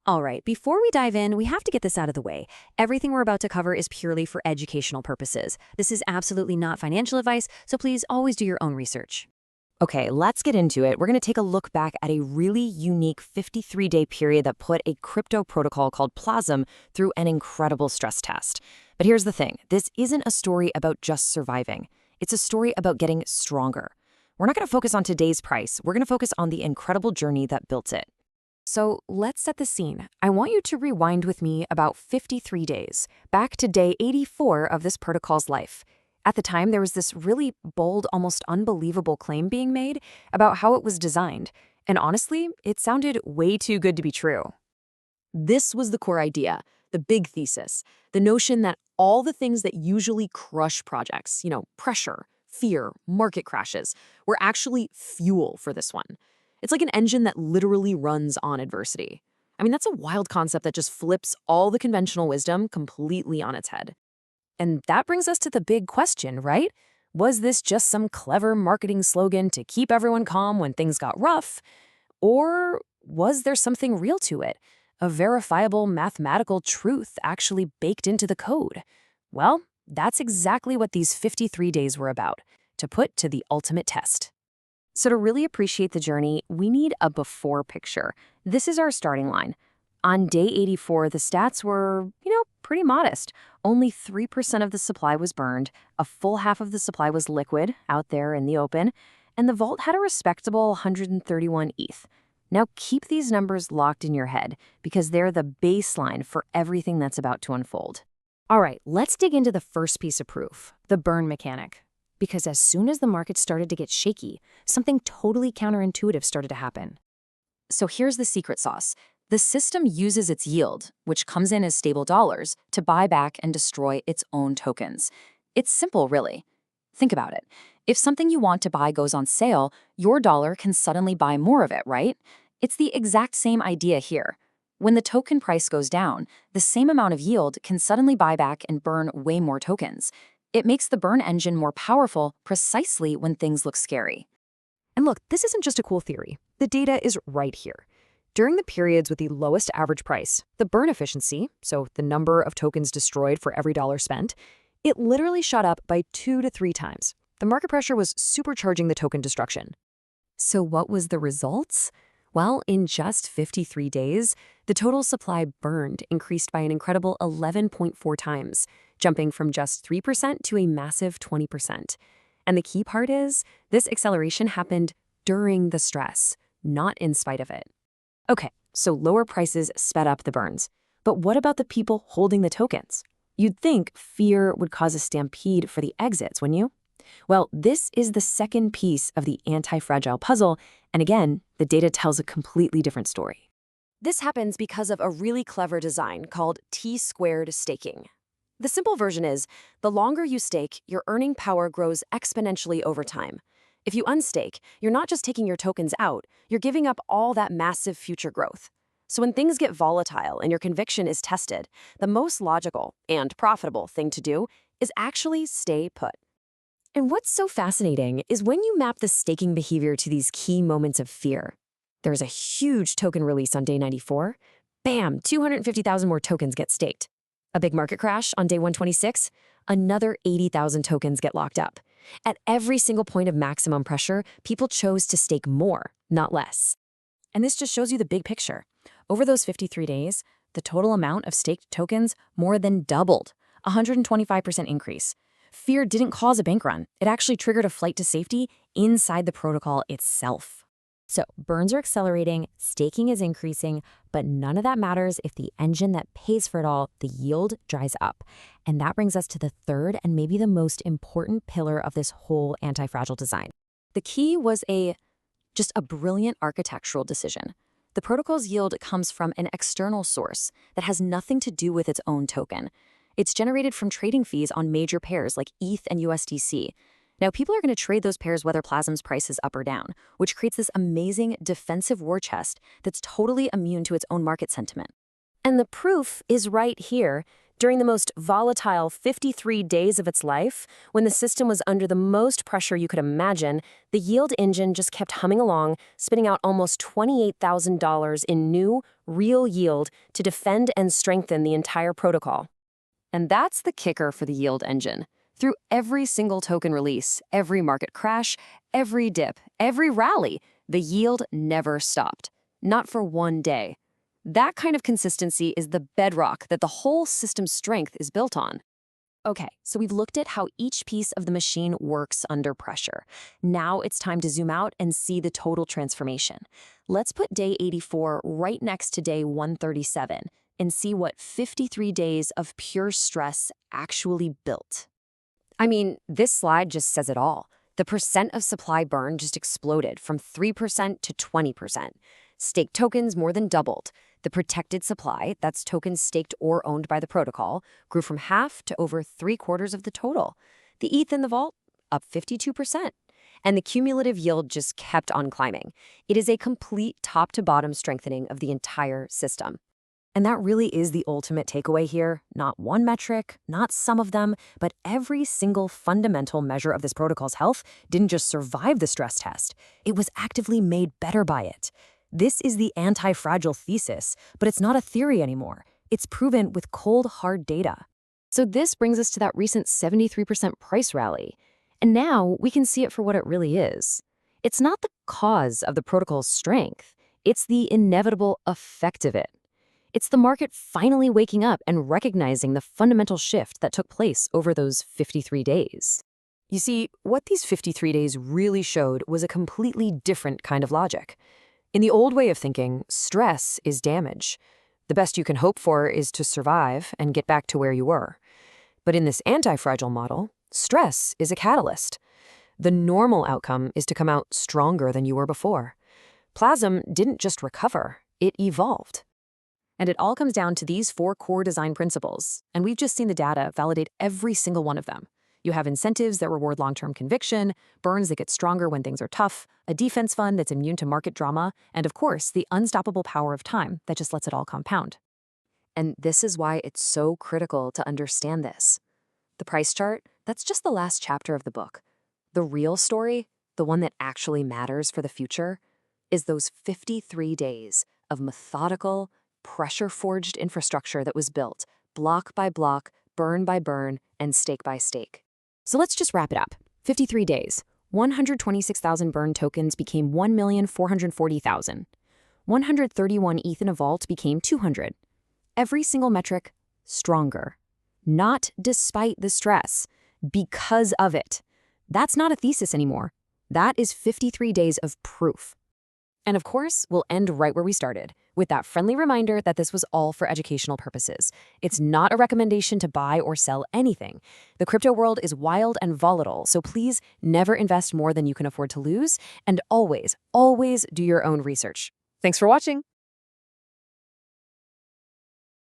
All right, before we dive in, we have to get this out of the way. Everything we're about to cover is purely for educational purposes. This is absolutely not financial advice, so please always do your own research. Okay, let's get into it. We're going to take a look back at a really unique 53-day period that put a crypto protocol called PLAZM through an incredible stress test. But here's the thing. This isn't a story about just surviving. It's a story about getting stronger. We're not going to focus on today's price. We're going to focus on the incredible journey that built it. So let's set the scene. I want you to rewind with me about 53 days, back to day 84 of this protocol's life. At the time, there was this really bold, almost unbelievable claim being made about how it was designed. And honestly, it sounded way too good to be true. This was the core idea, the big thesis, the notion that all the things that usually crush projects, pressure, fear, market crashes, were actually fuel for this one. It's like an engine that literally runs on adversity. I mean, that's a wild concept that just flips all the conventional wisdom completely on its head. And that brings us to the big question, right? Was this just some clever marketing slogan to keep everyone calm when things got rough? Or was there something real to it? A verifiable mathematical truth actually baked into the code? Well, that's exactly what these 53 days were about, to put to the ultimate test. So to really appreciate the journey, we need a before picture. This is our starting line. On day 84, the stats were, pretty modest. Only 3% of the supply was burned, a full half of the supply was liquid out there in the open, and the vault had a respectable 131 ETH. Now keep these numbers locked in your head because they're the baseline for everything that's about to unfold. All right, let's dig into the first piece of proof, the burn mechanic. Because as soon as the market started to get shaky, something totally counterintuitive started to happen. So here's the secret sauce. The system uses its yield, which comes in as stable dollars, to buy back and destroy its own tokens. It's simple, really. Think about it. If something you want to buy goes on sale, your dollar can suddenly buy more of it, right? It's the exact same idea here. When the token price goes down, the same amount of yield can suddenly buy back and burn way more tokens. It makes the burn engine more powerful precisely when things look scary. And look, this isn't just a cool theory. The data is right here. During the periods with the lowest average price, the burn efficiency, so the number of tokens destroyed for every dollar spent, it literally shot up by 2 to 3 times. The market pressure was supercharging the token destruction. So what was the results? Well, in just 53 days, the total supply burned increased by an incredible 11.4 times, jumping from just 3% to a massive 20%. And the key part is, this acceleration happened during the stress, not in spite of it. Okay, so lower prices sped up the burns. But what about the people holding the tokens? You'd think fear would cause a stampede for the exits, wouldn't you? Well, this is the second piece of the anti-fragile puzzle, and again, the data tells a completely different story. This happens because of a really clever design called T-squared staking. The simple version is, the longer you stake, your earning power grows exponentially over time. If you unstake, you're not just taking your tokens out, you're giving up all that massive future growth. So when things get volatile and your conviction is tested, the most logical and profitable thing to do is actually stay put. And what's so fascinating is when you map the staking behavior to these key moments of fear. There's a huge token release on day 94. Bam, 250,000 more tokens get staked. A big market crash on day 126. Another 80,000 tokens get locked up. At every single point of maximum pressure, people chose to stake more, not less. And this just shows you the big picture. Over those 53 days, the total amount of staked tokens more than doubled, 125% increase. Fear didn't cause a bank run. It actually triggered a flight to safety inside the protocol itself. So burns are accelerating, staking is increasing, but none of that matters if the engine that pays for it all, the yield, dries up. And that brings us to the third and maybe the most important pillar of this whole anti-fragile design. The key was just a brilliant architectural decision. The protocol's yield comes from an external source that has nothing to do with its own token. It's generated from trading fees on major pairs like ETH and USDC. Now, people are going to trade those pairs whether PLAZM's price is up or down, which creates this amazing defensive war chest that's totally immune to its own market sentiment. And the proof is right here. During the most volatile 53 days of its life, when the system was under the most pressure you could imagine, the yield engine just kept humming along, spitting out almost $28,000 in new, real yield to defend and strengthen the entire protocol. And that's the kicker for the yield engine. Through every single token release, every market crash, every dip, every rally, the yield never stopped. Not for one day. That kind of consistency is the bedrock that the whole system's strength is built on. Okay, so we've looked at how each piece of the machine works under pressure. Now it's time to zoom out and see the total transformation. Let's put day 84 right next to day 137 and see what 53 days of pure stress actually built. I mean, this slide just says it all. The percent of supply burn just exploded from 3% to 20%. Staked tokens more than doubled. The protected supply, that's tokens staked or owned by the protocol, grew from half to over 3/4 of the total. The ETH in the vault, up 52%. And the cumulative yield just kept on climbing. It is a complete top-to-bottom strengthening of the entire system. And that really is the ultimate takeaway here. Not one metric, not some of them, but every single fundamental measure of this protocol's health didn't just survive the stress test. It was actively made better by it. This is the anti-fragile thesis, but it's not a theory anymore. It's proven with cold, hard data. So this brings us to that recent 73% price rally. And now we can see it for what it really is. It's not the cause of the protocol's strength. It's the inevitable effect of it. It's the market finally waking up and recognizing the fundamental shift that took place over those 53 days. You see, what these 53 days really showed was a completely different kind of logic. In the old way of thinking, stress is damage. The best you can hope for is to survive and get back to where you were. But in this anti-fragile model, stress is a catalyst. The normal outcome is to come out stronger than you were before. PLAZM didn't just recover, it evolved. And it all comes down to these 4 core design principles, and we've just seen the data validate every single one of them. You have incentives that reward long-term conviction, burns that get stronger when things are tough, a defense fund that's immune to market drama, and of course, the unstoppable power of time that just lets it all compound. And this is why it's so critical to understand this. The price chart, that's just the last chapter of the book. The real story, the one that actually matters for the future, is those 53 days of methodical, pressure-forged infrastructure that was built, block by block, burn by burn, and stake by stake. So let's just wrap it up. 53 days. 126,000 burn tokens became 1,440,000. 131 ETH in a vault became 200. Every single metric, stronger. Not despite the stress, because of it. That's not a thesis anymore. That is 53 days of proof. And of course, we'll end right where we started, with that friendly reminder that this was all for educational purposes. It's not a recommendation to buy or sell anything. The crypto world is wild and volatile, so please never invest more than you can afford to lose, and always, always do your own research. Thanks for watching.